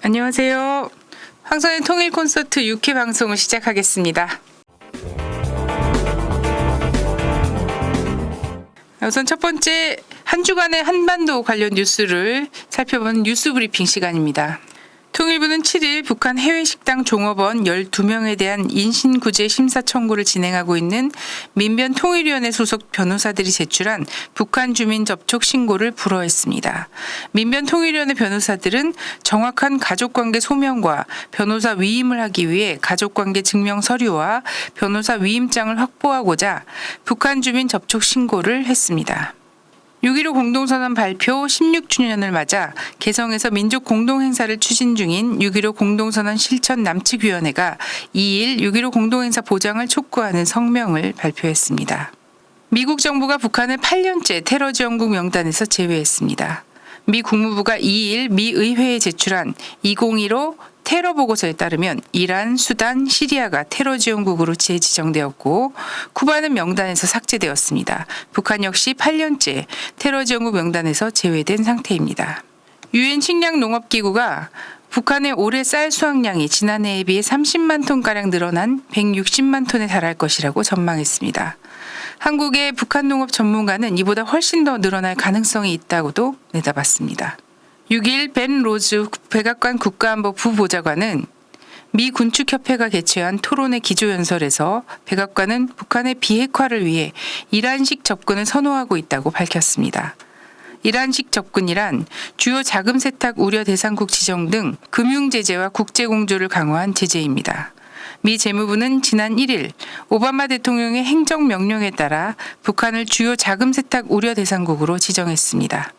안녕하세요. 황선의 통일 콘서트 6회 방송을 시작하겠습니다. 우선 첫 번째, 한 주간의 한반도 관련 뉴스를 살펴보는 뉴스 브리핑 시간입니다. 통일부는 7일 북한 해외식당 종업원 12명에 대한 인신구제 심사 청구를 진행하고 있는 민변통일위원회 소속 변호사들이 제출한 북한 주민 접촉 신고를 불허했습니다. 민변통일위원회 변호사들은 정확한 가족관계 소명과 변호사 위임을 하기 위해 가족관계 증명 서류와 변호사 위임장을 확보하고자 북한 주민 접촉 신고를 했습니다. 6.15 공동선언 발표 16주년을 맞아 개성에서 민족 공동행사를 추진 중인 6.15 공동선언 실천 남측위원회가 2일 6.15 공동행사 보장을 촉구하는 성명을 발표했습니다. 미국 정부가 북한을 8년째 테러 지원국 명단에서 제외했습니다. 미 국무부가 2일 미 의회에 제출한 2015 테러 보고서에 따르면 이란, 수단, 시리아가 테러 지원국으로 재지정되었고 쿠바는 명단에서 삭제되었습니다. 북한 역시 8년째 테러 지원국 명단에서 제외된 상태입니다. 유엔 식량농업기구가 북한의 올해 쌀 수확량이 지난해에 비해 30만 톤가량 늘어난 160만 톤에 달할 것이라고 전망했습니다. 한국의 북한 농업 전문가는 이보다 훨씬 더 늘어날 가능성이 있다고도 내다봤습니다. 6일 벤 로즈 백악관 국가안보 부보좌관은 미 군축협회가 개최한 토론회 기조연설에서 백악관은 북한의 비핵화를 위해 이란식 접근을 선호하고 있다고 밝혔습니다. 이란식 접근이란 주요 자금 세탁 우려 대상국 지정 등 금융 제재와 국제 공조를 강화한 제재입니다. 미 재무부는 지난 1일 오바마 대통령의 행정명령에 따라 북한을 주요 자금 세탁 우려 대상국으로 지정했습니다.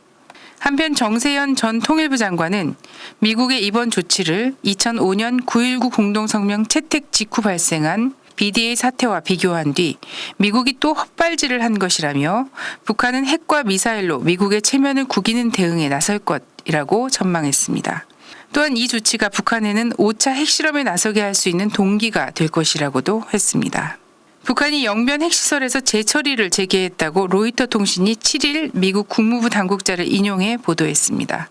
한편 정세현 전 통일부 장관은 미국의 이번 조치를 2005년 9.19 공동성명 채택 직후 발생한 BDA 사태와 비교한 뒤 미국이 또 헛발질을 한 것이라며 북한은 핵과 미사일로 미국의 체면을 구기는 대응에 나설 것이라고 전망했습니다. 또한 이 조치가 북한에는 5차 핵실험에 나서게 할 수 있는 동기가 될 것이라고도 했습니다. 북한이 영변 핵시설에서 재처리를 재개했다고 로이터 통신이 7일 미국 국무부 당국자를 인용해 보도했습니다.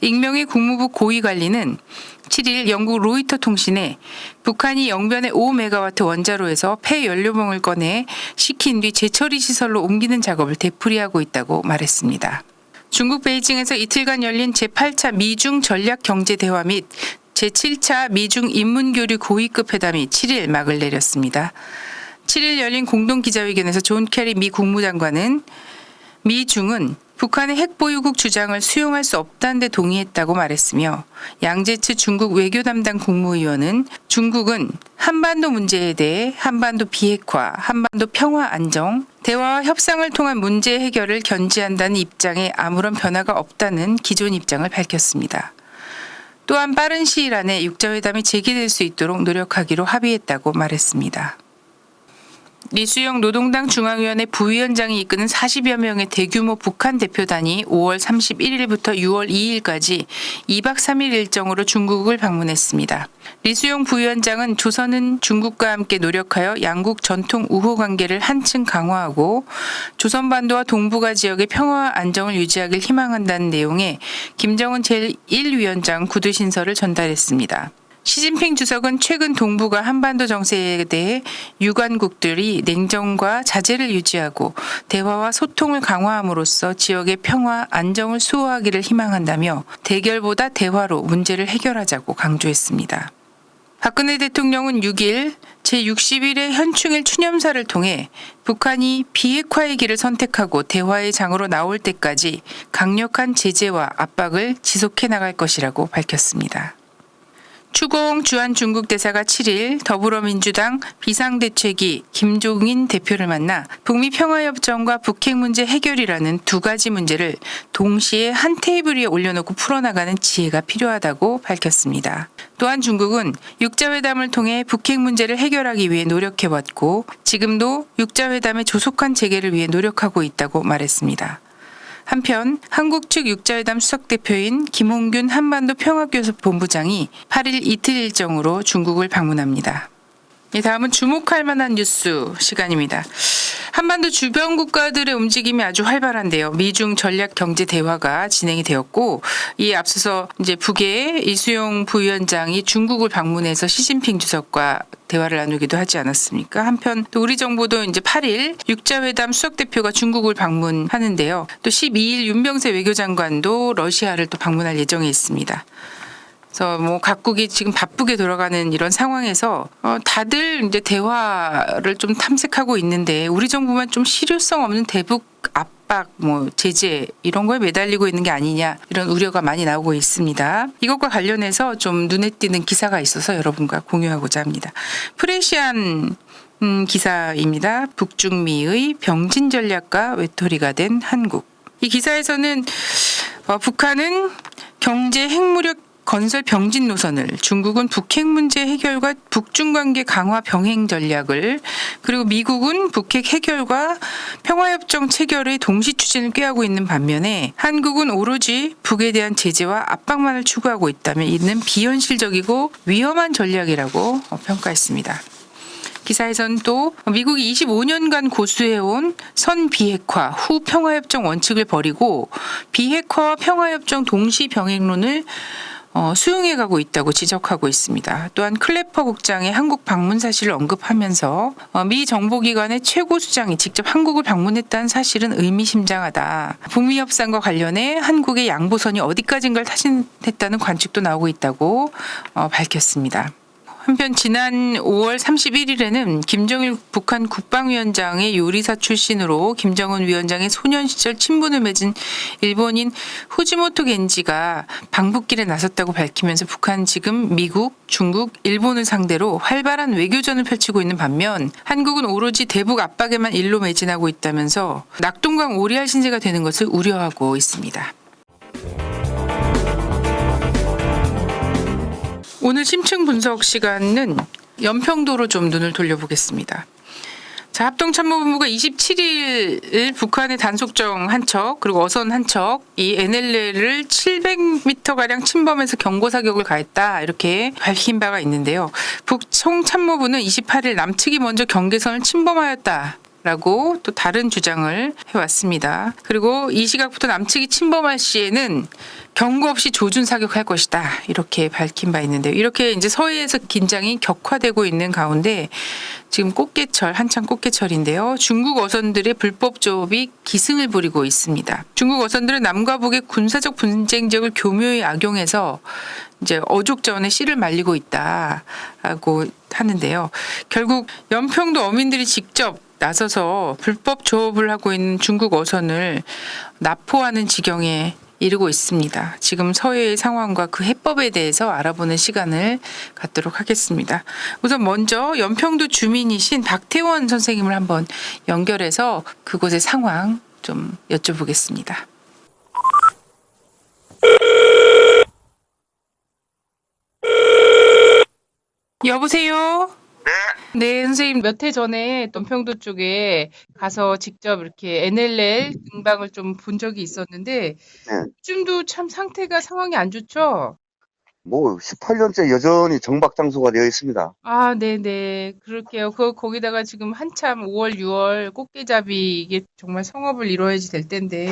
익명의 국무부 고위관리는 7일 영국 로이터 통신에 북한이 영변의 5메가와트 원자로에서 폐연료봉을 꺼내 식힌 뒤 재처리 시설로 옮기는 작업을 되풀이하고 있다고 말했습니다. 중국 베이징에서 이틀간 열린 제8차 미중 전략경제대화 및 제7차 미중 인문교류 고위급 회담이 7일 막을 내렸습니다. 7일 열린 공동기자회견에서 존 캐리 미 국무장관은 미중은 북한의 핵보유국 주장을 수용할 수 없다는 데 동의했다고 말했으며 양제츠 중국 외교 담당 국무위원은 중국은 한반도 문제에 대해 한반도 비핵화, 한반도 평화 안정, 대화와 협상을 통한 문제 해결을 견지한다는 입장에 아무런 변화가 없다는 기존 입장을 밝혔습니다. 또한 빠른 시일 안에 육자회담이 재개될 수 있도록 노력하기로 합의했다고 말했습니다. 리수영 노동당 중앙위원회 부위원장이 이끄는 40여 명의 대규모 북한 대표단이 5월 31일부터 6월 2일까지 2박 3일 일정으로 중국을 방문했습니다. 리수영 부위원장은 조선은 중국과 함께 노력하여 양국 전통 우호 관계를 한층 강화하고 조선반도와 동북아 지역의 평화와 안정을 유지하길 희망한다는 내용의 김정은 제1위원장 구두 신설을 전달했습니다. 시진핑 주석은 최근 동북아 한반도 정세에 대해 유관국들이 냉정과 자제를 유지하고 대화와 소통을 강화함으로써 지역의 평화, 안정을 수호하기를 희망한다며 대결보다 대화로 문제를 해결하자고 강조했습니다. 박근혜 대통령은 6일 제61회 현충일 추념사를 통해 북한이 비핵화의 길을 선택하고 대화의 장으로 나올 때까지 강력한 제재와 압박을 지속해 나갈 것이라고 밝혔습니다. 추공 주한 중국 대사가 7일 더불어민주당 비상대책위 김종인 대표를 만나 북미 평화협정과 북핵 문제 해결이라는 두 가지 문제를 동시에 한 테이블 위에 올려놓고 풀어나가는 지혜가 필요하다고 밝혔습니다. 또한 중국은 육자회담을 통해 북핵 문제를 해결하기 위해 노력해왔고 지금도 육자회담의 조속한 재개를 위해 노력하고 있다고 말했습니다. 한편 한국 측 육자회담 수석대표인 김홍균 한반도 평화교섭본부장이 8일 이틀 일정으로 중국을 방문합니다. 다음은 주목할 만한 뉴스 시간입니다. 한반도 주변 국가들의 움직임이 아주 활발한데요. 미중 전략 경제 대화가 진행이 되었고, 이에 앞서서 이제 북의 이수용 부위원장이 중국을 방문해서 시진핑 주석과 대화를 나누기도 하지 않았습니까? 한편 또 우리 정부도 이제 8일 육자회담 수석 대표가 중국을 방문하는데요. 또 12일 윤병세 외교장관도 러시아를 또 방문할 예정에 있습니다. 그래서 뭐 각국이 지금 바쁘게 돌아가는 이런 상황에서 다들 이제 대화를 좀 탐색하고 있는데 우리 정부만 좀 실효성 없는 대북 압박, 뭐 제재 이런 거에 매달리고 있는 게 아니냐 이런 우려가 많이 나오고 있습니다. 이것과 관련해서 좀 눈에 띄는 기사가 있어서 여러분과 공유하고자 합니다. 프레시안 기사입니다. 북중미의 병진 전략과 외톨이가 된 한국. 이 기사에서는 북한은 경제 핵무력 건설 병진 노선을, 중국은 북핵 문제 해결과 북중 관계 강화 병행 전략을, 그리고 미국은 북핵 해결과 평화협정 체결의 동시 추진을 꾀하고 있는 반면에 한국은 오로지 북에 대한 제재와 압박만을 추구하고 있다면 이는 비현실적이고 위험한 전략이라고 평가했습니다. 기사에서는 또 미국이 25년간 고수해온 선 비핵화 후 평화협정 원칙을 버리고 비핵화와 평화협정 동시 병행론을 수용해가고 있다고 지적하고 있습니다. 또한 클래퍼 국장의 한국 방문 사실을 언급하면서 미 정보기관의 최고 수장이 직접 한국을 방문했다는 사실은 의미심장하다. 북미 협상과 관련해 한국의 양보선이 어디까지인가를 타진했다는 관측도 나오고 있다고 밝혔습니다. 한편 지난 5월 31일에는 김정일 북한 국방위원장의 요리사 출신으로 김정은 위원장의 소년 시절 친분을 맺은 일본인 후지모토 겐지가 방북길에 나섰다고 밝히면서 북한 지금 미국, 중국, 일본을 상대로 활발한 외교전을 펼치고 있는 반면 한국은 오로지 대북 압박에만 일로 매진하고 있다면서 낙동강 오리알 신세가 되는 것을 우려하고 있습니다. 오늘 심층 분석 시간은 연평도로 좀 눈을 돌려보겠습니다. 자, 합동참모본부가 27일 북한의 단속정 한 척 그리고 어선 한 척 이 NLL을 700m가량 침범해서 경고사격을 가했다 이렇게 밝힌 바가 있는데요. 북총참모부는 28일 남측이 먼저 경계선을 침범하였다. 라고 또 다른 주장을 해왔습니다. 그리고 이 시각부터 남측이 침범할 시에는 경고 없이 조준 사격할 것이다. 이렇게 밝힌 바 있는데요. 이렇게 이제 서해에서 긴장이 격화되고 있는 가운데 지금 꽃게철, 한창 꽃게철인데요. 중국 어선들의 불법 조업이 기승을 부리고 있습니다. 중국 어선들은 남과 북의 군사적 분쟁 지역을 교묘히 악용해서 이제 어족 자원에 씨를 말리고 있다라고 하는데요. 결국 연평도 어민들이 직접 나서서 불법 조업을 하고 있는 중국 어선을 납포하는 지경에 이르고 있습니다. 지금 서해의 상황과 그 해법에 대해서 알아보는 시간을 갖도록 하겠습니다. 우선 먼저 연평도 주민이신 박태원 선생님을 한번 연결해서 그곳의 상황 좀 여쭤보겠습니다. 여보세요? 네, 선생님 몇 해 전에 연평도 쪽에 가서 직접 이렇게 NLL 등방을 좀 본 적이 있었는데 네. 요즘도 참 상황이 안 좋죠? 뭐 18년째 여전히 정박장소가 되어 있습니다. 아, 네네. 그럴게요. 거기다가 지금 한참 5월, 6월 꽃게잡이 이게 정말 성업을 이뤄야지 될 텐데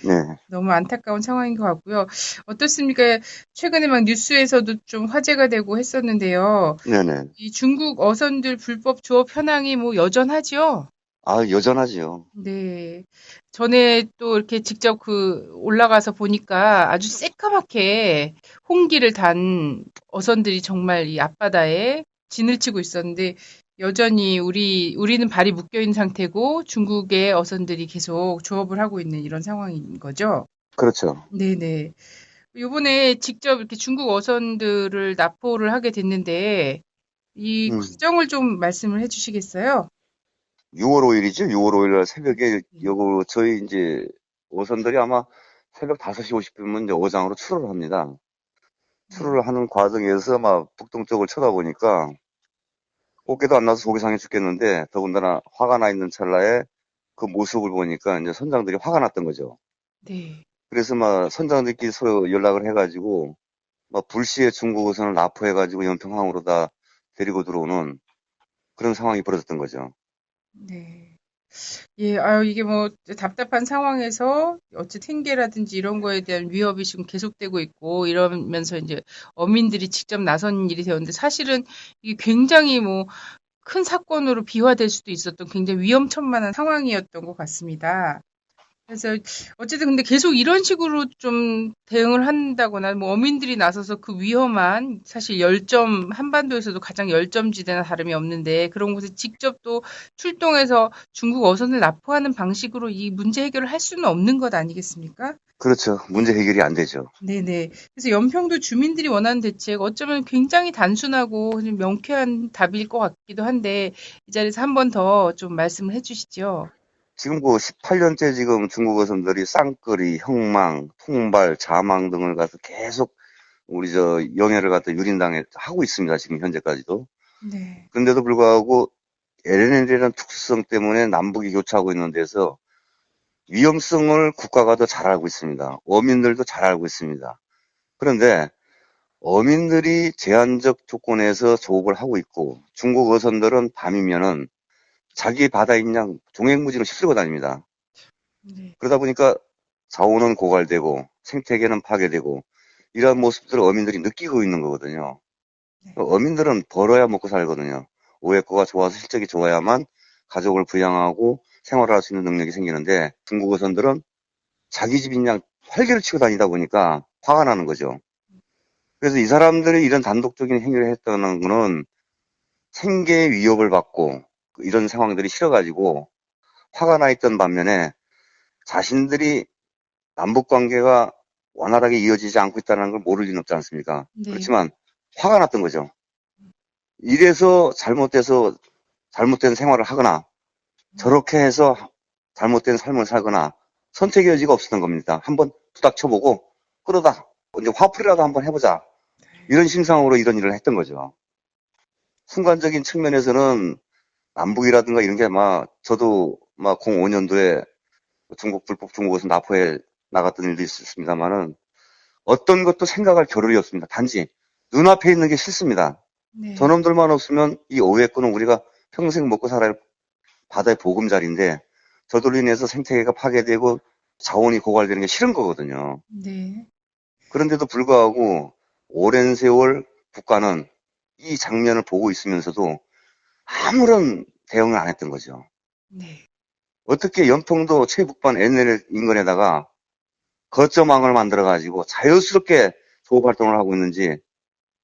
네. 너무 안타까운 상황인 것 같고요. 어떻습니까? 최근에 막 뉴스에서도 좀 화제가 되고 했었는데요. 네네. 이 중국 어선들 불법 조업 현황이 뭐 여전하죠? 아, 여전하지요. 네. 전에 또 이렇게 직접 올라가서 보니까 아주 새까맣게 홍기를 단 어선들이 정말 이 앞바다에 진을 치고 있었는데 여전히 우리는 발이 묶여 있는 상태고 중국의 어선들이 계속 조업을 하고 있는 이런 상황인 거죠. 그렇죠. 네네. 요번에 직접 이렇게 중국 어선들을 납포를 하게 됐는데 이 과정을 좀 말씀을 해주시겠어요? 6월 5일이죠. 6월 5일 날 새벽에 저희 이제 어선들이 아마 새벽 5시 50분면 이제 어장으로 출어를 합니다. 출어를 하는 과정에서 막 북동쪽을 쳐다보니까 꽃게도 안 나서 속이 상해 죽겠는데 더군다나 화가 나 있는 찰나에 그 모습을 보니까 이제 선장들이 화가 났던 거죠. 네. 그래서 막 선장들끼리 서로 연락을 해가지고 막 불시에 중국 어선을 납포해가지고 연평항으로 다 데리고 들어오는 그런 상황이 벌어졌던 거죠. 네. 예, 이게 뭐 답답한 상황에서 어찌 생계라든지 이런 거에 대한 위협이 지금 계속되고 있고 이러면서 이제 어민들이 직접 나선 일이 되었는데 사실은 이게 굉장히 뭐 큰 사건으로 비화될 수도 있었던 굉장히 위험천만한 상황이었던 것 같습니다. 그래서 어쨌든 근데 계속 이런 식으로 좀 대응을 한다거나 뭐 어민들이 나서서 그 위험한 사실 열점 한반도에서도 가장 열점지대나 다름이 없는데 그런 곳에 직접 또 출동해서 중국 어선을 납포하는 방식으로 이 문제 해결을 할 수는 없는 것 아니겠습니까? 그렇죠. 문제 해결이 안 되죠. 네네. 그래서 연평도 주민들이 원하는 대책 어쩌면 굉장히 단순하고 좀 명쾌한 답일 것 같기도 한데 이 자리에서 한 번 더 좀 말씀을 해주시죠. 지금 그 18년째 지금 중국 어선들이 쌍끌이, 형망, 통발, 자망 등을 가서 계속 우리 영해를 갖다 유린당해 하고 있습니다. 지금 현재까지도. 네. 그런데도 불구하고 LNL이라는 특수성 때문에 남북이 교차하고 있는 데서 위험성을 국가가 더 잘 알고 있습니다. 어민들도 잘 알고 있습니다. 그런데 어민들이 제한적 조건에서 조업을 하고 있고 중국 어선들은 밤이면은 자기 바다 입량 종횡무진으로 휩쓸고 다닙니다. 네. 그러다 보니까 자원은 고갈되고 생태계는 파괴되고 이러한 모습들을 어민들이 느끼고 있는 거거든요. 네. 어민들은 벌어야 먹고 살거든요. 오해거가 좋아서 실적이 좋아야만 가족을 부양하고 생활할 수 있는 능력이 생기는데 중국 어선들은 자기 집 입량 활개를 치고 다니다 보니까 화가 나는 거죠. 그래서 이 사람들이 이런 단독적인 행위를 했다는 거는 생계의 위협을 받고 이런 상황들이 싫어가지고 화가 나 있던 반면에 자신들이 남북 관계가 원활하게 이어지지 않고 있다는 걸 모를 리는 없지 않습니까? 네. 그렇지만 화가 났던 거죠. 이래서 잘못된 생활을 하거나 저렇게 해서 잘못된 삶을 살거나 선택의 여지가 없었던 겁니다. 한번 투닥 쳐보고 그러다 이제 화풀이라도 한번 해보자. 이런 심상으로 이런 일을 했던 거죠. 순간적인 측면에서는 남북이라든가 이런 게 저도 05년도에 불법 중국에서 납포해 나갔던 일도 있었습니다만은 어떤 것도 생각할 겨를이 없습니다. 단지 눈앞에 있는 게 싫습니다. 네. 저놈들만 없으면 이 오해권은 우리가 평생 먹고 살아야 할 바다의 보금자리인데 저들로 인해서 생태계가 파괴되고 자원이 고갈되는 게 싫은 거거든요. 네. 그런데도 불구하고 오랜 세월 국가는 이 장면을 보고 있으면서도 아무런 대응을 안 했던 거죠. 네. 어떻게 연평도 최북반 NL 인근에다가 거점항을 만들어가지고 자유스럽게 조업 활동을 하고 있는지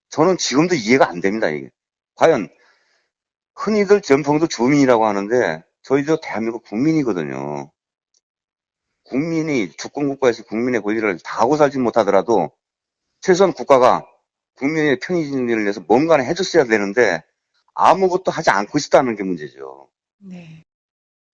저는 지금도 이해가 안 됩니다, 이게. 과연 흔히들 연평도 주민이라고 하는데 저희도 대한민국 국민이거든요. 국민이 주권국가에서 국민의 권리를 다 하고 살지 못하더라도 최소한 국가가 국민의 편의를 위해서 뭔가는 해줬어야 되는데 아무것도 하지 않고 있었다는 게 문제죠. 네.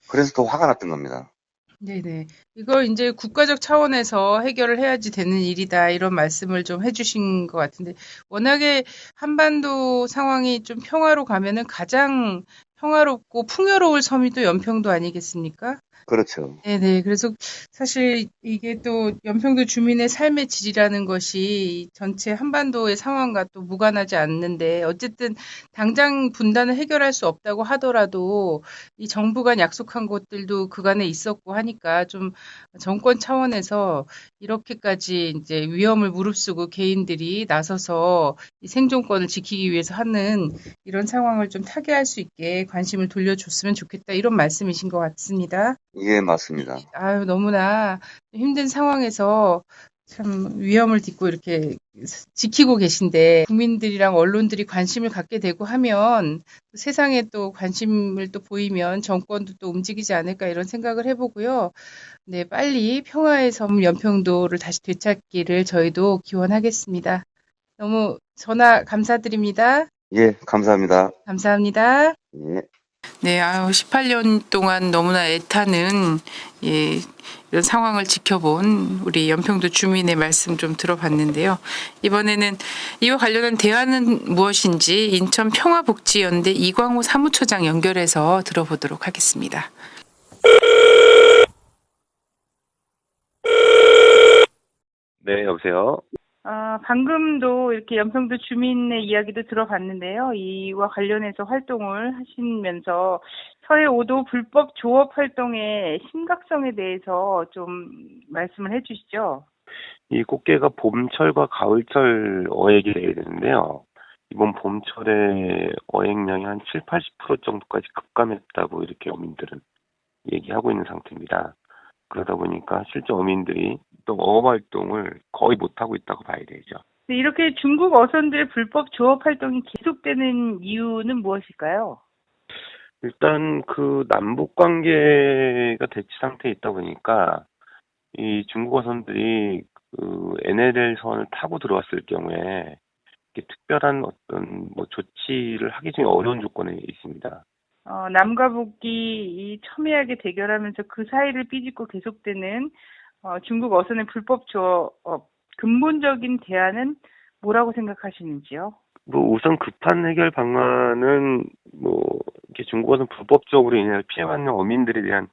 그래서 더 화가 났던 겁니다. 네네. 이걸 이제 국가적 차원에서 해결을 해야지 되는 일이다. 이런 말씀을 좀 해주신 것 같은데, 워낙에 한반도 상황이 좀 평화로 가면은 가장 평화롭고 풍요로울 섬이 또 연평도 아니겠습니까? 그렇죠. 네네. 그래서 사실 이게 또 연평도 주민의 삶의 질이라는 것이 전체 한반도의 상황과 또 무관하지 않는데 어쨌든 당장 분단을 해결할 수 없다고 하더라도 이 정부 간 약속한 것들도 그간에 있었고 하니까 좀 정권 차원에서 이렇게까지 이제 위험을 무릅쓰고 개인들이 나서서 이 생존권을 지키기 위해서 하는 이런 상황을 좀 타개할 수 있게 관심을 돌려줬으면 좋겠다. 이런 말씀이신 것 같습니다. 예, 맞습니다. 아유, 너무나 힘든 상황에서 참 위험을 딛고 이렇게 지키고 계신데 국민들이랑 언론들이 관심을 갖게 되고 하면 세상에 또 관심을 또 보이면 정권도 또 움직이지 않을까 이런 생각을 해보고요. 네, 빨리 평화의 섬 연평도를 다시 되찾기를 저희도 기원하겠습니다. 너무 전화 감사드립니다. 예, 감사합니다. 감사합니다. 예. 네, 18년 동안 너무나 애타는 예, 이런 상황을 지켜본 우리 연평도 주민의 말씀 좀 들어봤는데요. 이번에는 이와 관련한 대안은 무엇인지 인천 평화복지연대 이광호 사무처장 연결해서 들어보도록 하겠습니다. 네, 여보세요? 방금도 이렇게 연평도 주민의 이야기도 들어봤는데요. 이와 관련해서 활동을 하시면서 서해 5도 불법 조업 활동의 심각성에 대해서 좀 말씀을 해주시죠. 이 꽃게가 봄철과 가을철 어획이 되게 되는데요. 이번 봄철에 어획량이 한 7, 80% 정도까지 급감했다고 이렇게 어민들은 얘기하고 있는 상태입니다. 그러다 보니까 실제 어민들이 또 어업 활동을 거의 못하고 있다고 봐야 되죠. 이렇게 중국 어선들 불법 조업 활동이 계속되는 이유는 무엇일까요? 일단 그 남북 관계가 대치 상태에 있다 보니까 이 중국 어선들이 그 NLL 선을 타고 들어왔을 경우에 이렇게 특별한 어떤 뭐 조치를 하기 좀 어려운 조건에 있습니다. 남과 북이 이 첨예하게 대결하면서 그 사이를 삐짓고 계속되는 중국 어선의 불법 조업 근본적인 대안은 뭐라고 생각하시는지요? 뭐 우선 급한 해결 방안은 뭐 이렇게 중국 어선 불법적으로 인해 피해받는 어민들에 대한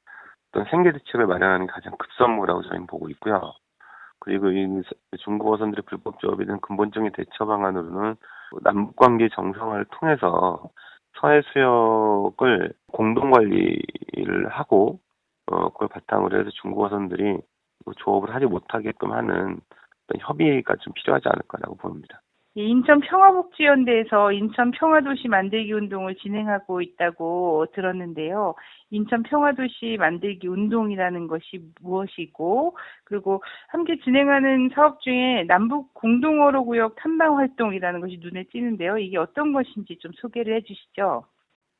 어떤 생계 대책을 마련하는 게 가장 급선무라고 저희는 보고 있고요. 그리고 이 중국 어선들의 불법 조업에 대한 근본적인 대처 방안으로는 남북 관계 정상화를 통해서 서해 수역을 공동 관리를 하고 그걸 바탕으로 해서 중국 어선들이 조업을 하지 못하게끔 하는 어떤 협의가 좀 필요하지 않을까라고 봅니다. 인천 평화복지연대에서 인천 평화도시 만들기 운동을 진행하고 있다고 들었는데요. 인천 평화도시 만들기 운동이라는 것이 무엇이고, 그리고 함께 진행하는 사업 중에 남북 공동어로구역 탐방 활동이라는 것이 눈에 띄는데요. 이게 어떤 것인지 좀 소개를 해주시죠.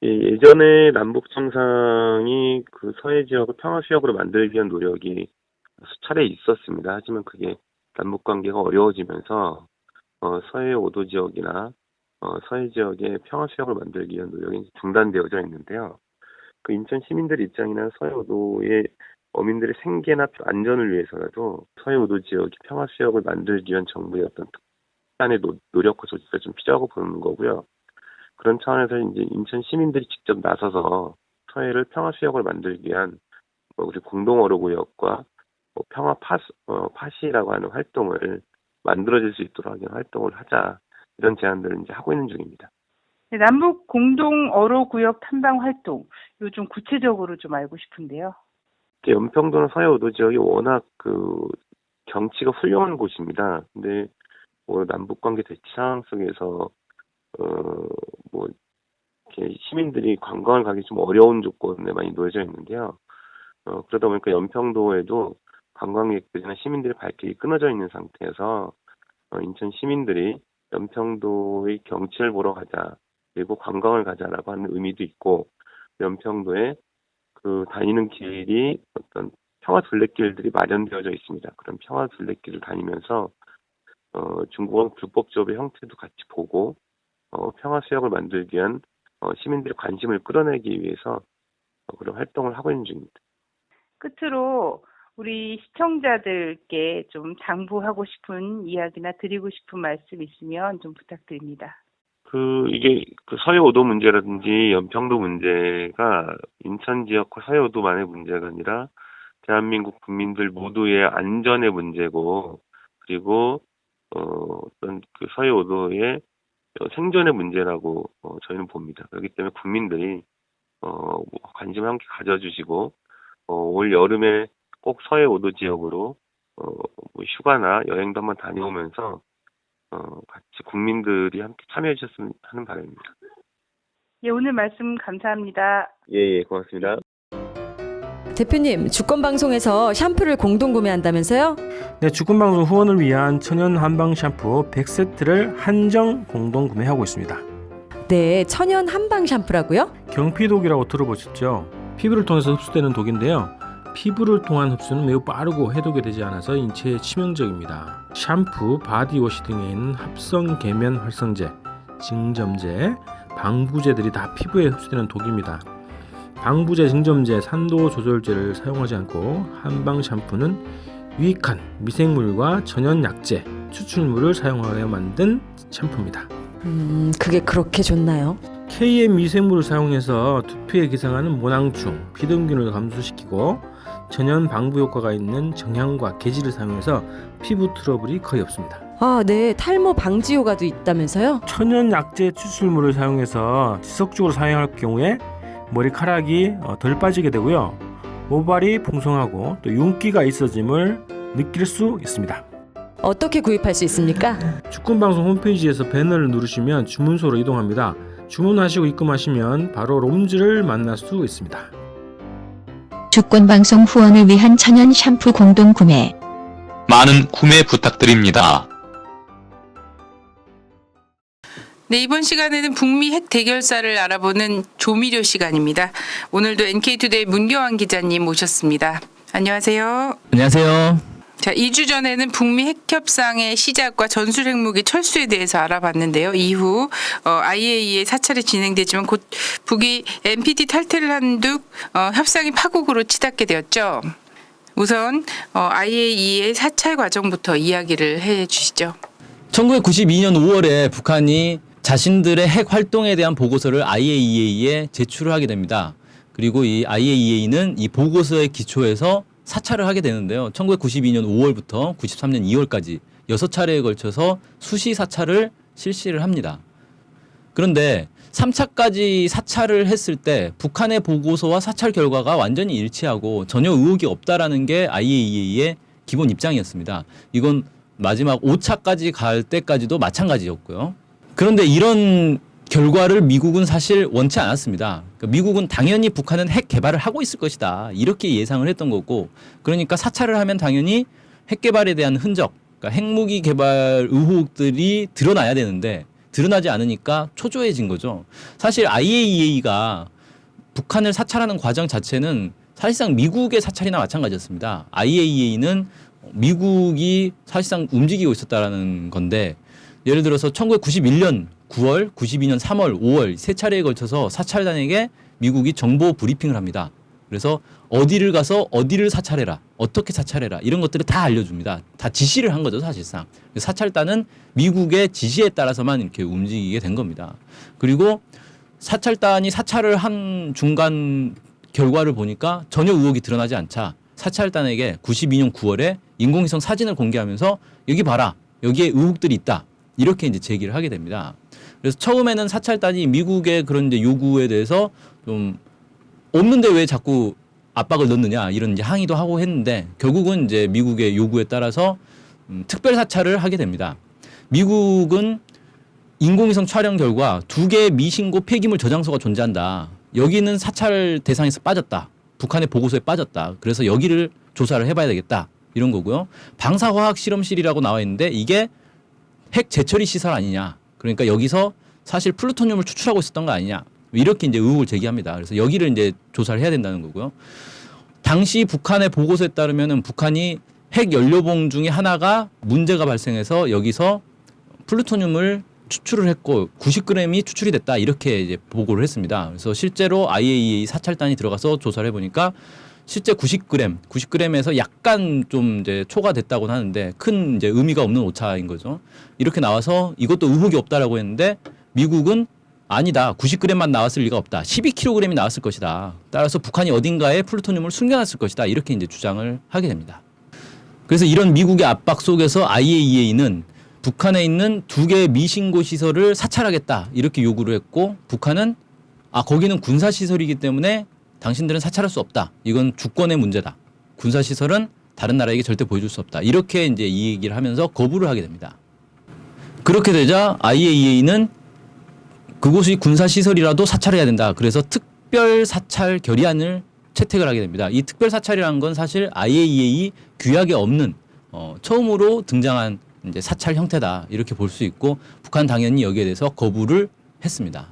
예전에 남북 정상이 그 서해 지역을 평화 수역으로 만들기 위한 노력이 수차례 있었습니다. 하지만 그게 남북 관계가 어려워지면서 서해 5도 지역이나 서해 지역의 평화 수역을 만들기 위한 노력이 중단되어져 있는데요. 그 인천 시민들 입장이나 서해 5도의 어민들의 생계나 안전을 위해서라도 서해 5도 지역의 평화 수역을 만들기 위한 정부의 어떤 특단의 노력과 조치가 좀 필요하고 보는 거고요. 그런 차원에서 이제 인천 시민들이 직접 나서서 서해를 평화 수역을 만들기 위한 우리 공동어로구역과 평화 파시라고 하는 활동을 만들어질 수 있도록 하는 활동을 하자, 이런 제안들을 이제 하고 있는 중입니다. 네, 남북 공동 어로구역 탐방 활동, 이거 좀 구체적으로 좀 알고 싶은데요. 연평도나 서해 5도 지역이 워낙 그 경치가 훌륭한 곳입니다. 근데 뭐 남북 관계 대치 상황 속에서 뭐 이렇게 시민들이 관광을 가기 좀 어려운 조건에 많이 놓여져 있는데요. 그러다 보니까 연평도에도 관광객들이나 시민들의 발길이 끊어져 있는 상태에서 인천 시민들이 연평도의 경치를 보러 가자, 그리고 관광을 가자라고 하는 의미도 있고, 연평도에 그 다니는 길이 어떤 평화 둘레길들이 마련되어져 있습니다. 그런 평화 둘레길을 다니면서 중국은 불법 조업의 형태도 같이 보고 평화 수역을 만들기 위한 시민들의 관심을 끌어내기 위해서 그런 활동을 하고 있는 중입니다. 끝으로 우리 시청자들께 좀 당부하고 싶은 이야기나 드리고 싶은 말씀 있으면 좀 부탁드립니다. 이게 그 서해 5도 문제라든지 연평도 문제가 인천 지역과 서해 5도만의 문제가 아니라 대한민국 국민들 모두의 안전의 문제고, 그리고 어떤 그 서해 5도의 생존의 문제라고 저희는 봅니다. 그렇기 때문에 국민들이 관심 함께 가져주시고 올 여름에 꼭 서해 5도 지역으로 뭐 휴가나 여행도 한번 다녀오면서 같이 국민들이 함께 참여해 주셨으면 하는 바람입니다. 예, 오늘 말씀 감사합니다. 예, 고맙습니다. 대표님, 주권방송에서 샴푸를 공동 구매한다면서요? 네, 주권방송 후원을 위한 천연 한방 샴푸 100세트를 한정 공동 구매하고 있습니다. 네, 천연 한방 샴푸라고요? 경피독이라고 들어보셨죠? 피부를 통해서 흡수되는 독인데요. 피부를 통한 흡수는 매우 빠르고 해독이 되지 않아서 인체에 치명적입니다. 샴푸, 바디워시 등에 있는 합성 계면 활성제, 증점제, 방부제들이 다 피부에 흡수되는 독입니다. 방부제, 증점제, 산도 조절제를 사용하지 않고 한방 샴푸는 유익한 미생물과 천연 약재, 추출물을 사용하여 만든 샴푸입니다. 그게 그렇게 좋나요? KM 미생물을 사용해서 두피에 기생하는 모낭충, 피등균을 감소시키고 천연 방부 효과가 있는 정향과 계지를 사용해서 피부 트러블이 거의 없습니다. 아, 네. 탈모 방지 효과도 있다면서요? 천연 약재 추출물을 사용해서 지속적으로 사용할 경우에 머리카락이 덜 빠지게 되고요. 모발이 풍성하고 또 윤기가 있어짐을 느낄 수 있습니다. 어떻게 구입할 수 있습니까? 축구방송 홈페이지에서 배너를 누르시면 주문소로 이동합니다. 주문하시고 입금하시면 바로 롬즈를 만날 수 있습니다. 주권방송 후원을 위한 천연 샴푸 공동 구매. 많은 구매 부탁드립니다. 네, 이번 시간에는 북미 핵 대결사를 알아보는 조미료 시간입니다. 오늘도 NK투데이 문경환 기자님 모셨습니다. 안녕하세요. 안녕하세요. 자, 2주 전에는 북미 핵협상의 시작과 전술 핵무기 철수에 대해서 알아봤는데요. 이후 IAEA 사찰이 진행되지만 곧 북이 NPT 탈퇴를 한 듯 협상이 파국으로 치닫게 되었죠. 우선 IAEA 사찰 과정부터 이야기를 해주시죠. 1992년 5월에 북한이 자신들의 핵 활동에 대한 보고서를 IAEA에 제출을 하게 됩니다. 그리고 이 IAEA는 이 보고서에 기초해서 사찰을 하게 되는데요. 1992년 5월부터 93년 2월까지 6차례에 걸쳐서 수시 사찰을 실시를 합니다. 그런데 3차까지 사찰을 했을 때 북한의 보고서와 사찰 결과가 완전히 일치하고 전혀 의혹이 없다라는 게 IAEA의 기본 입장이었습니다. 이건 마지막 5차까지 갈 때까지도 마찬가지였고요. 그런데 이런 결과를 미국은 사실 원치 않았습니다. 그러니까 미국은 당연히 북한은 핵 개발을 하고 있을 것이다. 이렇게 예상을 했던 거고, 그러니까 사찰을 하면 당연히 핵 개발에 대한 흔적, 그러니까 핵무기 개발 의혹들이 드러나야 되는데 드러나지 않으니까 초조해진 거죠. 사실 IAEA가 북한을 사찰하는 과정 자체는 사실상 미국의 사찰이나 마찬가지였습니다. IAEA는 미국이 사실상 움직이고 있었다라는 건데, 예를 들어서 1991년 9월, 92년 3월, 5월 세 차례에 걸쳐서 사찰단에게 미국이 정보 브리핑을 합니다. 그래서 어디를 가서 어디를 사찰해라, 어떻게 사찰해라, 이런 것들을 다 알려줍니다. 다 지시를 한 거죠, 사실상. 사찰단은 미국의 지시에 따라서만 이렇게 움직이게 된 겁니다. 그리고 사찰단이 사찰을 한 중간 결과를 보니까 전혀 의혹이 드러나지 않자 사찰단에게 92년 9월에 인공위성 사진을 공개하면서 여기 봐라, 여기에 의혹들이 있다, 이렇게 이제 제기를 하게 됩니다. 그래서 처음에는 사찰단이 미국의 그런 이제 요구에 대해서 좀 없는데 왜 자꾸 압박을 넣느냐, 이런 이제 항의도 하고 했는데, 결국은 이제 미국의 요구에 따라서 특별 사찰을 하게 됩니다. 미국은 인공위성 촬영 결과 2개의 미신고 폐기물 저장소가 존재한다. 여기는 사찰 대상에서 빠졌다. 북한의 보고서에 빠졌다. 그래서 여기를 조사를 해봐야 되겠다, 이런 거고요. 방사화학 실험실이라고 나와 있는데 이게 핵 재처리 시설 아니냐. 그러니까 여기서 사실 플루토늄을 추출하고 있었던 거 아니냐. 이렇게 이제 의혹을 제기합니다. 그래서 여기를 이제 조사를 해야 된다는 거고요. 당시 북한의 보고서에 따르면은 북한이 핵 연료봉 중에 하나가 문제가 발생해서 여기서 플루토늄을 추출을 했고 90g이 추출이 됐다, 이렇게 이제 보고를 했습니다. 그래서 실제로 IAEA 사찰단이 들어가서 조사를 해보니까 실제 90g에서 약간 좀 이제 초과됐다고 하는데 큰 이제 의미가 없는 오차인 거죠. 이렇게 나와서 이것도 의혹이 없다라고 했는데 미국은 아니다, 90g만 나왔을 리가 없다, 12kg이 나왔을 것이다. 따라서 북한이 어딘가에 플루토늄을 숨겨놨을 것이다, 이렇게 이제 주장을 하게 됩니다. 그래서 이런 미국의 압박 속에서 IAEA는 북한에 있는 2개의 미신고 시설을 사찰하겠다, 이렇게 요구를 했고, 북한은 거기는 군사 시설이기 때문에 당신들은 사찰할 수 없다. 이건 주권의 문제다. 군사 시설은 다른 나라에게 절대 보여줄 수 없다. 이렇게 이제 이 얘기를 하면서 거부를 하게 됩니다. 그렇게 되자 IAEA는 그곳이 군사 시설이라도 사찰해야 된다. 그래서 특별 사찰 결의안을 채택을 하게 됩니다. 이 특별 사찰이라는 건 사실 IAEA 규약에 없는 처음으로 등장한 이제 사찰 형태다, 이렇게 볼 수 있고, 북한 당연히 여기에 대해서 거부를 했습니다.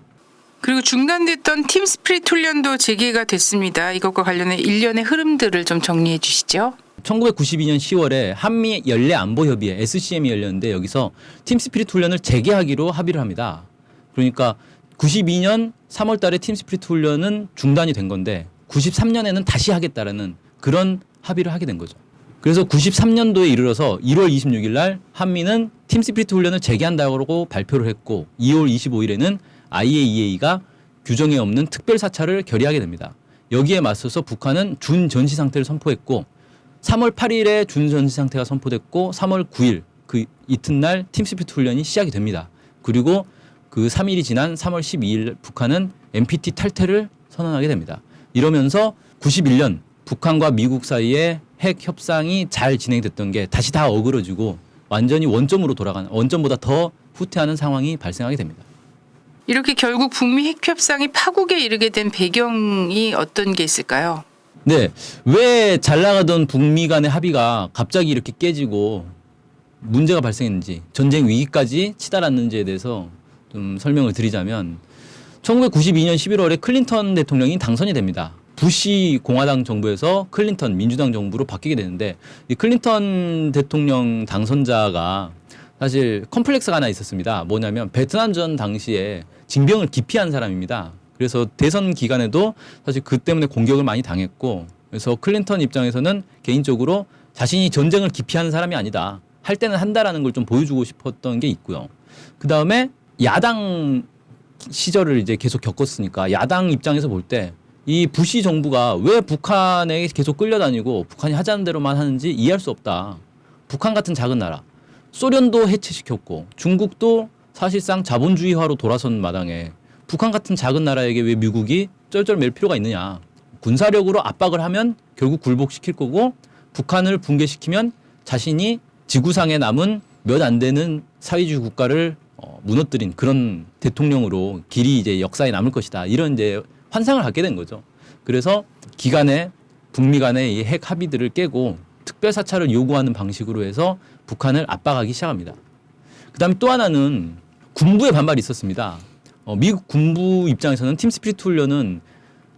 그리고 중단됐던 팀 스피릿 훈련도 재개가 됐습니다. 이것과 관련해 일련의 흐름들을 좀 정리해 주시죠. 1992년 10월에 한미 연례 안보 협의회 SCM이 열렸는데 여기서 팀 스피릿 훈련을 재개하기로 합의를 합니다. 그러니까 92년 3월 달에 팀 스피릿 훈련은 중단이 된 건데 93년에는 다시 하겠다라는 그런 합의를 하게 된 거죠. 그래서 93년도에 이르러서 1월 26일 날 한미는 팀 스피릿 훈련을 재개한다고 발표를 했고, 2월 25일에는 IAEA가 규정에 없는 특별 사찰을 결의하게 됩니다. 여기에 맞서서 북한은 준 전시 상태를 선포했고, 3월 8일에 준 전시 상태가 선포됐고 3월 9일 그 이튿날 팀스피트 훈련이 시작이 됩니다. 그리고 그 3일이 지난 3월 12일 북한은 NPT 탈퇴를 선언하게 됩니다. 이러면서 91년 북한과 미국 사이에 핵 협상이 잘 진행됐던 게 다시 다 어그러지고 완전히 원점으로 돌아가는, 원점보다 더 후퇴하는 상황이 발생하게 됩니다. 이렇게 결국 북미 핵 협상이 파국에 이르게 된 배경이 어떤 게 있을까요? 네, 왜 잘 나가던 북미 간의 합의가 갑자기 이렇게 깨지고 문제가 발생했는지, 전쟁 위기까지 치달았는지에 대해서 좀 설명을 드리자면 1992년 11월에 클린턴 대통령이 당선이 됩니다. 부시 공화당 정부에서 클린턴 민주당 정부로 바뀌게 되는데 이 클린턴 대통령 당선자가 사실 컴플렉스가 하나 있었습니다. 뭐냐면 베트남전 당시에 징병을 기피한 사람입니다. 그래서 대선 기간에도 사실 그 때문에 공격을 많이 당했고, 그래서 클린턴 입장에서는 개인적으로 자신이 전쟁을 기피한 사람이 아니다, 할 때는 한다라는 걸 좀 보여주고 싶었던 게 있고요. 그 다음에 야당 시절을 이제 계속 겪었으니까 야당 입장에서 볼 때 이 부시 정부가 왜 북한에 계속 끌려다니고 북한이 하자는 대로만 하는지 이해할 수 없다. 북한 같은 작은 나라, 소련도 해체시켰고 중국도 사실상 자본주의화로 돌아선 마당에 북한 같은 작은 나라에게 왜 미국이 쩔쩔 맬 필요가 있느냐. 군사력으로 압박을 하면 결국 굴복시킬 거고, 북한을 붕괴시키면 자신이 지구상에 남은 몇 안 되는 사회주의 국가를 무너뜨린 그런 대통령으로 길이 이제 역사에 남을 것이다. 이런 이제 환상을 갖게 된 거죠. 그래서 기간에 북미 간의 이 핵 합의들을 깨고 특별 사찰을 요구하는 방식으로 해서 북한을 압박하기 시작합니다. 그다음에 또 하나는 군부의 반발이 있었습니다. 미국 군부 입장에서는 팀스피리트 훈련은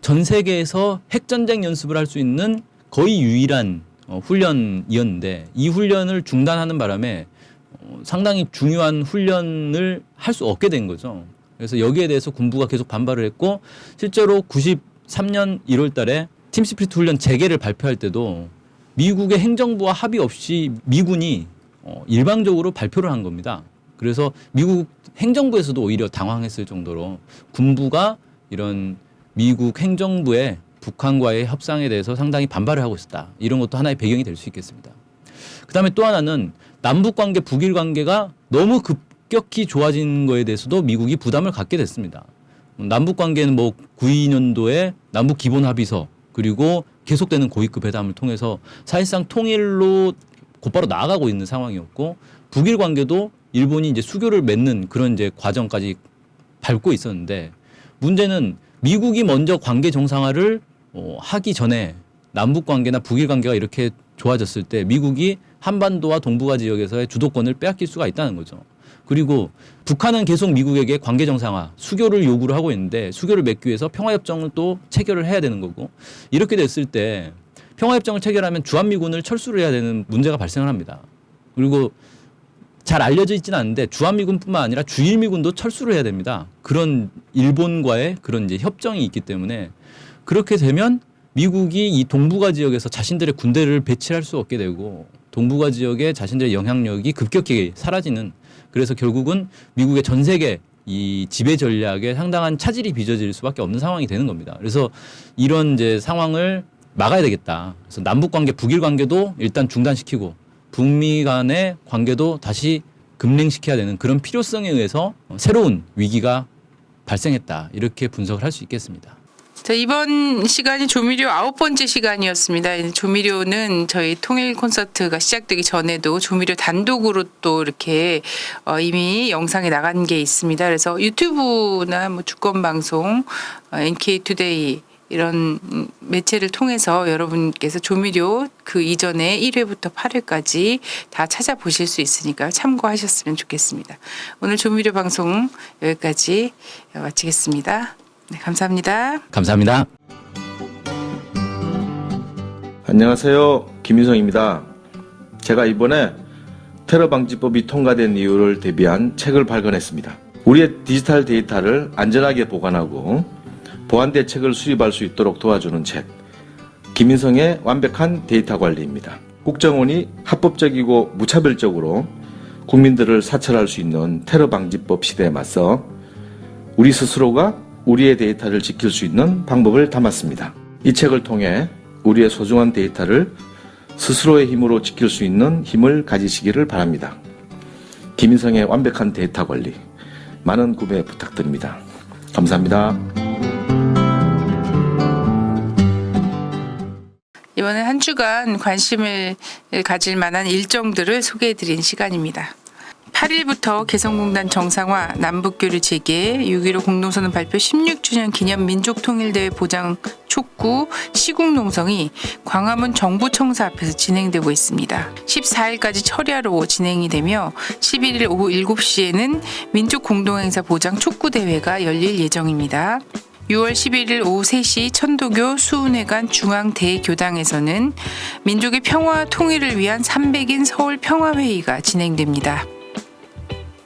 전 세계에서 핵전쟁 연습을 할 수 있는 거의 유일한 훈련이었는데 이 훈련을 중단하는 바람에 상당히 중요한 훈련을 할 수 없게 된 거죠. 그래서 여기에 대해서 군부가 계속 반발을 했고, 실제로 93년 1월 달에 팀스피리트 훈련 재개를 발표할 때도 미국의 행정부와 합의 없이 미군이 일방적으로 발표를 한 겁니다. 그래서 미국 행정부에서도 오히려 당황했을 정도로 군부가 이런 미국 행정부의 북한과의 협상에 대해서 상당히 반발을 하고 있었다. 이런 것도 하나의 배경이 될 수 있겠습니다. 그다음에 또 하나는 남북 관계, 북일 관계가 너무 급격히 좋아진 거에 대해서도 미국이 부담을 갖게 됐습니다. 남북 관계는 뭐 92년도에 남북 기본 합의서, 그리고 계속되는 고위급 회담을 통해서 사실상 통일로 곧바로 나아가고 있는 상황이었고, 북일 관계도 일본이 이제 수교를 맺는 그런 이제 과정까지 밟고 있었는데, 문제는 미국이 먼저 관계 정상화를 하기 전에 남북 관계나 북일 관계가 이렇게 좋아졌을 때 미국이 한반도와 동북아 지역에서의 주도권을 빼앗길 수가 있다는 거죠. 그리고 북한은 계속 미국에게 관계 정상화, 수교를 요구를 하고 있는데 수교를 맺기 위해서 평화협정을 또 체결을 해야 되는 거고, 이렇게 됐을 때 평화협정을 체결하면 주한미군을 철수를 해야 되는 문제가 발생을 합니다. 그리고 잘 알려져 있지는 않은데 주한미군뿐만 아니라 주일미군도 철수를 해야 됩니다. 그런 일본과의 그런 이제 협정이 있기 때문에, 그렇게 되면 미국이 이 동북아 지역에서 자신들의 군대를 배치할 수 없게 되고 동북아 지역에 자신들의 영향력이 급격히 사라지는, 그래서 결국은 미국의 전 세계 이 지배 전략에 상당한 차질이 빚어질 수밖에 없는 상황이 되는 겁니다. 그래서 이런 이제 상황을 막아야 되겠다. 그래서 남북 관계, 북일 관계도 일단 중단시키고 북미 간의 관계도 다시 급냉시켜야 되는 그런 필요성에 의해서 새로운 위기가 발생했다. 이렇게 분석을 할 수 있겠습니다. 자, 이번 시간이 조미료 9번째 시간이었습니다. 조미료는 저희 통일 콘서트가 시작되기 전에도 조미료 단독으로 또 이렇게 이미 영상에 나간 게 있습니다. 그래서 유튜브나 뭐 주권방송, NK투데이 이런 매체를 통해서 여러분께서 조미료 그 이전에 1회부터 8회까지 다 찾아보실 수 있으니까 참고하셨으면 좋겠습니다. 오늘 조미료 방송 여기까지 마치겠습니다. 네, 감사합니다. 감사합니다. 안녕하세요. 김유성입니다. 제가 이번에 테러 방지법이 통과된 이유를 대비한 책을 발간했습니다. 우리의 디지털 데이터를 안전하게 보관하고 보안 대책을 수립할 수 있도록 도와주는 책, 김인성의 완벽한 데이터 관리입니다. 국정원이 합법적이고 무차별적으로 국민들을 사찰할 수 있는 테러 방지법 시대에 맞서 우리 스스로가 우리의 데이터를 지킬 수 있는 방법을 담았습니다. 이 책을 통해 우리의 소중한 데이터를 스스로의 힘으로 지킬 수 있는 힘을 가지시기를 바랍니다. 김인성의 완벽한 데이터 관리, 많은 구매 부탁드립니다. 감사합니다. 이번에 한 주간 관심을 가질 만한 일정들을 소개해드린 시간입니다. 8일부터 개성공단 정상화, 남북교류 재개, 6.15 공동선언 발표 16주년 기념 민족통일대회 보장 촉구 시국농성이 광화문 정부청사 앞에서 진행되고 있습니다. 14일까지 철야로 진행이 되며 11일 오후 7시에는 민족공동행사 보장 촉구대회가 열릴 예정입니다. 6월 11일 오후 3시 천도교 수은회관 중앙대교당에서는 민족의 평화와 통일을 위한 300인 서울평화회의가 진행됩니다.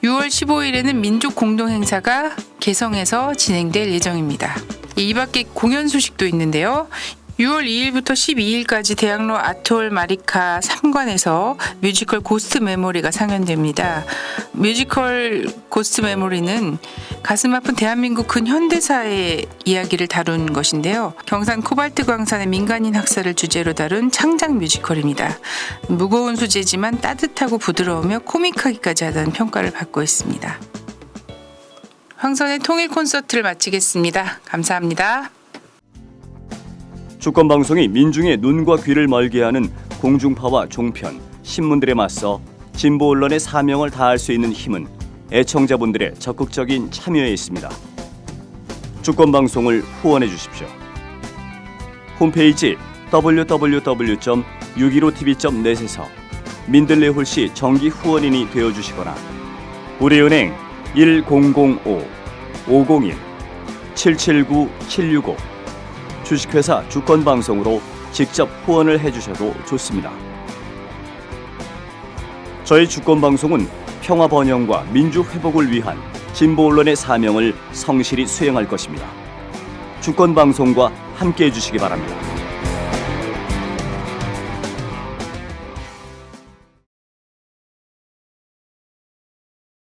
6월 15일에는 민족공동행사가 개성에서 진행될 예정입니다. 이 밖에 공연 소식도 있는데요. 6월 2일부터 12일까지 대학로 아트홀 마리카 3관에서 뮤지컬 고스트 메모리가 상연됩니다. 뮤지컬 고스트 메모리는 가슴 아픈 대한민국 근현대사의 이야기를 다룬 것인데요. 경산 코발트 광산의 민간인 학살을 주제로 다룬 창작 뮤지컬입니다. 무거운 소재지만 따뜻하고 부드러우며 코믹하기까지 하다는 평가를 받고 있습니다. 황선의 통일 콘서트를 마치겠습니다. 감사합니다. 주권방송이 민중의 눈과 귀를 멀게 하는 공중파와 종편, 신문들에 맞서 진보 언론의 사명을 다할 수 있는 힘은 애청자분들의 적극적인 참여에 있습니다. 주권방송을 후원해 주십시오. 홈페이지 www.615tv.net에서 민들레 홀씨 정기 후원인이 되어주시거나 우리은행 1005-501-779-765 주식회사 주권방송으로 직접 후원을 해주셔도 좋습니다. 저희 주권방송은 평화 번영과 민주 회복을 위한 진보 언론의 사명을 성실히 수행할 것입니다. 주권방송과 함께해 주시기 바랍니다.